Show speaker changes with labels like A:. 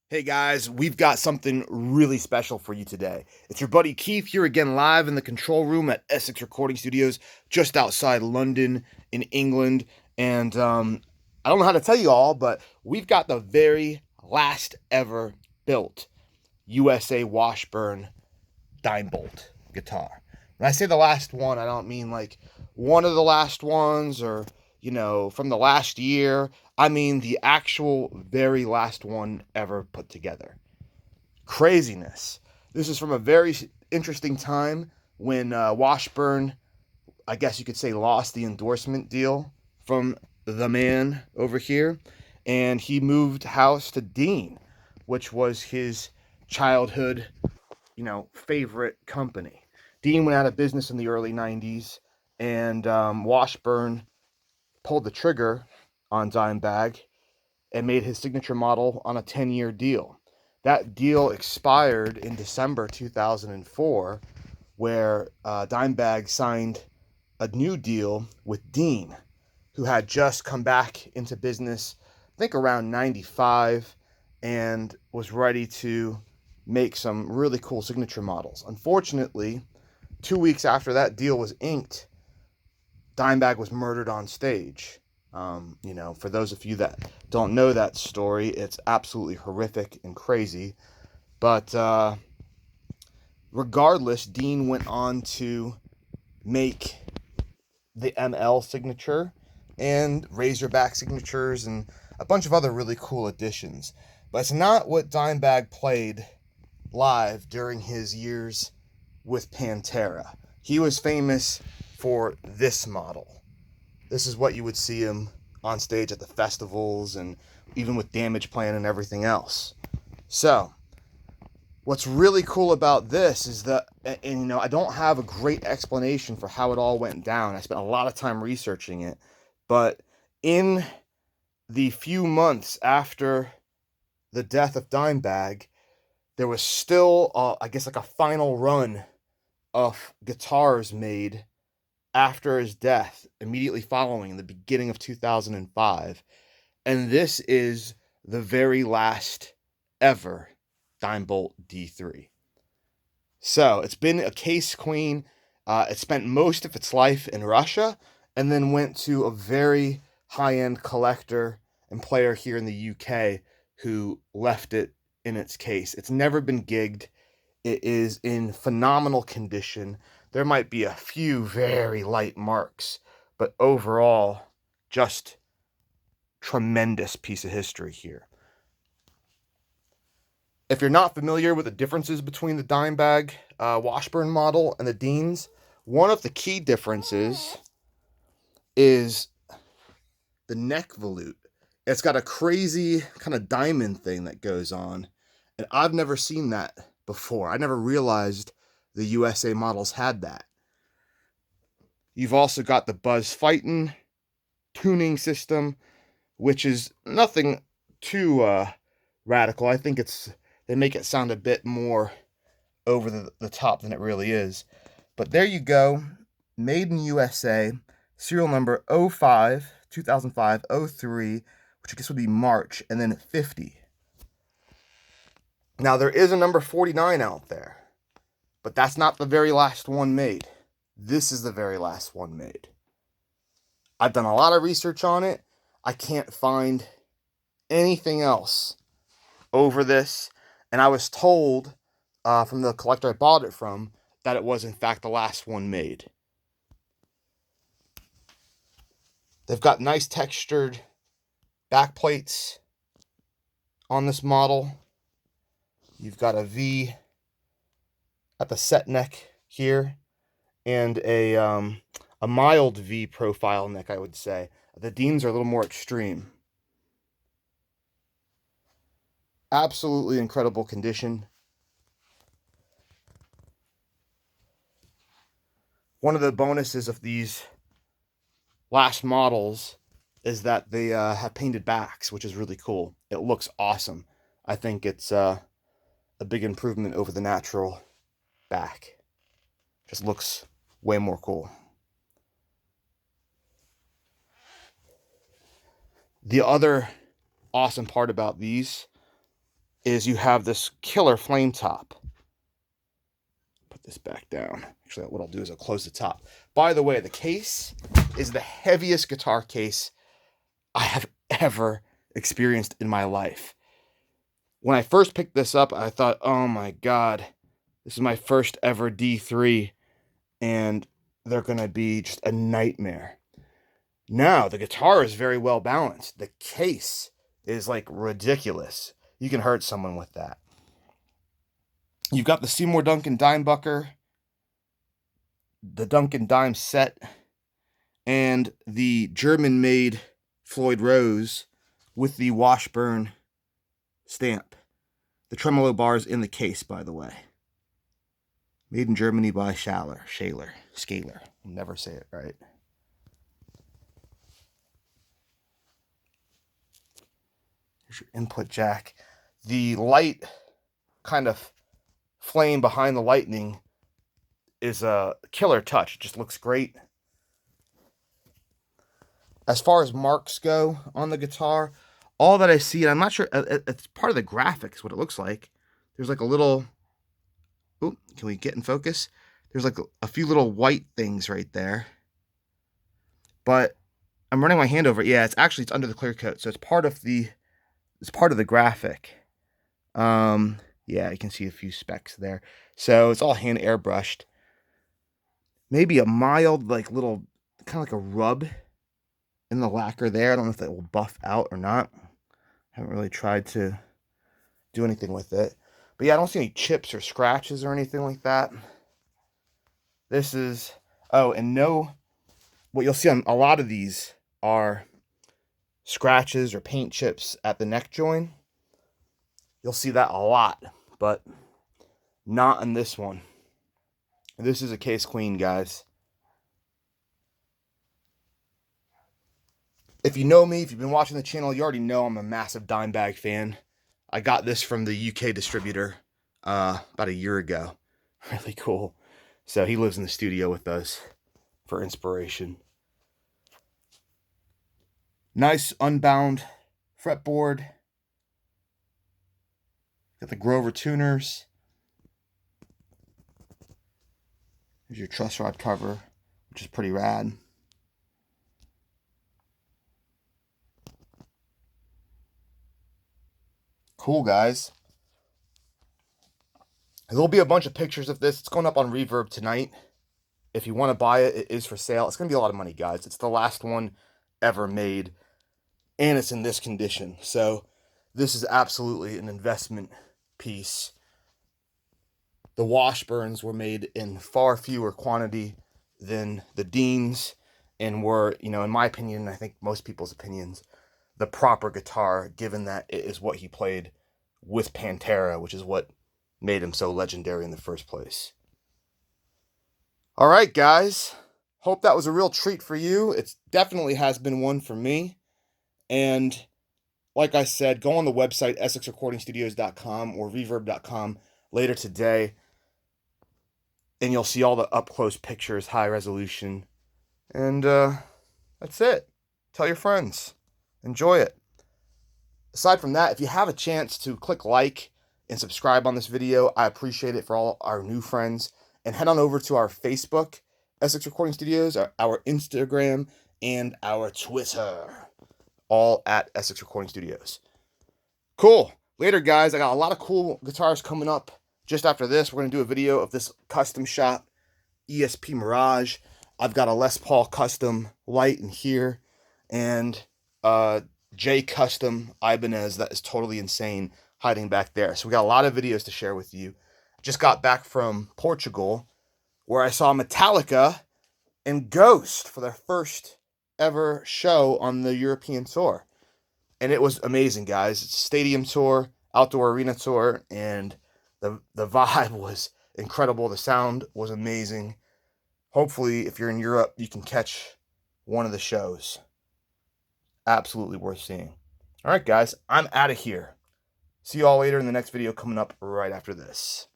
A: Hey guys, we've got something really special for you today. It's your buddy Keith here again live in the control room at Essex Recording Studios just outside London in England. And I don't know how to tell you all, but we've got the very last ever built USA Washburn Dimebolt guitar. When I say the last one, I don't mean like one of the last ones or, from the last year. I mean the actual very last one ever put together. Craziness. This is from a very interesting time when Washburn, I guess you could say, lost the endorsement deal from the man over here. And he moved house to Dean, which was his childhood, favorite company. Dean went out of business in the early 90s, and Washburn pulled the trigger on Dimebag and made his signature model on a 10-year deal. That deal expired in December 2004, where Dimebag signed a new deal with Dean, who had just come back into business, I think around 95, and was ready to make some really cool signature models. Unfortunately, 2 weeks after that deal was inked, Dimebag was murdered on stage. For those of you that don't know that story, it's absolutely horrific and crazy. But regardless, Dean went on to make the ML signature and Razorback signatures and a bunch of other really cool additions. But it's not what Dimebag played live during his years with Pantera. He was famous for this model. This is what you would see him on stage at the festivals and even with Damageplan and everything else. So, what's really cool about this is that, and I don't have a great explanation for how it all went down. I spent a lot of time researching it, but in the few months after the death of Dimebag, there was still, I guess, like a final run of guitars made after his death, immediately following in the beginning of 2005. And this is the very last ever Dimebolt D3. So it's been a case queen. It spent most of its life in Russia and then went to a very high-end collector and player here in the UK who left it in its case. It's never been gigged. It is in phenomenal condition. There might be a few very light marks, but overall, just tremendous piece of history here. If you're not familiar with the differences between the Dimebag Washburn model and the Dean's, one of the key differences is the neck volute. It's got a crazy kind of diamond thing that goes on, and I've never seen that before. I never realized the USA models had that. You've also got the Buzz Fightin' tuning system, which is nothing too radical. I think they make it sound a bit more over the top than it really is. But there you go. Made in USA, serial number 05, 2005, 03, which I guess would be March, and then 50. Now, there is a number 49 out there, but that's not the very last one made. This is the very last one made. I've done a lot of research on it. I can't find anything else over this, and I was told from the collector I bought it from that it was in fact the last one made. They've got nice textured back plates on this model. You've got a V at the set neck here and a mild V profile neck, I would say. The Deans are a little more extreme. Absolutely incredible condition. One of the bonuses of these last models is that they have painted backs, which is really cool. It looks awesome. I think it's a big improvement over the natural back. Just looks way more cool. The other awesome part about these is you have this killer flame top. Put this back down. Actually, what I'll do is I'll close the top. By the way, the case is the heaviest guitar case I have ever experienced in my life. When I first picked this up, I thought, oh my God, this is my first ever D3, and they're going to be just a nightmare. Now, the guitar is very well balanced. The case is like ridiculous. You can hurt someone with that. You've got the Seymour Duncan Dimebucker, the Duncan Dime set, and the German-made Floyd Rose with the Washburn stamp. The tremolo bars in the case, by the way. Made in Germany by Schaller. I'll never say it right. Here's your input jack. The light kind of flame behind the lightning is a killer touch. It just looks great. As far as marks go on the guitar, all that I see, and I'm not sure, it's part of the graphics, what it looks like. There's like a little, oh, can we get in focus? There's like a few little white things right there. But I'm running my hand over it. Yeah, it's under the clear coat, so it's part of the graphic. Yeah, you can see a few specks there. So it's all hand airbrushed. Maybe a mild, like little, kind of like a rub in the lacquer there. I don't know if that will buff out or not. Haven't really tried to do anything with it. But yeah, I don't see any chips or scratches or anything like that. This is, oh, and no, what you'll see on a lot of these are scratches or paint chips at the neck joint. You'll see that a lot, but not on this one. This is a case queen, guys. If you know me, if you've been watching the channel, you already know I'm a massive Dimebag fan. I got this from the UK distributor about a year ago. Really cool. So he lives in the studio with us for inspiration. Nice unbound fretboard. Got the Grover tuners. Here's your truss rod cover, which is pretty rad. Cool, guys. There'll be a bunch of pictures of this. It's going up on Reverb tonight. If you want to buy it, it is for sale. It's going to be a lot of money, guys. It's the last one ever made, and it's in this condition. So this is absolutely an investment piece. The Washburns were made in far fewer quantity than the Deans, and were, you know, in my opinion, I think most people's opinions, the proper guitar, given that it is what he played with Pantera, which is what made him so legendary in the first place. All right, guys. Hope that was a real treat for you. It definitely has been one for me. And like I said, go on the website, essexrecordingstudios.com or reverb.com later today, and you'll see all the up-close pictures, high resolution. And that's it. Tell your friends. Enjoy it. Aside from that, if you have a chance to click like and subscribe on this video, I appreciate it for all our new friends. And head on over to our Facebook, Essex Recording Studios, our Instagram, and our Twitter. All at Essex Recording Studios. Cool. Later, guys. I got a lot of cool guitars coming up. Just after this, we're going to do a video of this custom shop ESP Mirage. I've got a Les Paul custom light in here, and J Custom Ibanez that is totally insane hiding back there. So we got a lot of videos to share with you. Just got back from Portugal, where I saw Metallica and Ghost for their first ever show on the European tour. And it was amazing, guys. It's a stadium tour, outdoor arena tour, and the vibe was incredible. The sound was amazing. Hopefully, if you're in Europe, you can catch one of the shows. Absolutely worth seeing. All right, guys, I'm out of here. See you all later in the next video coming up right after this.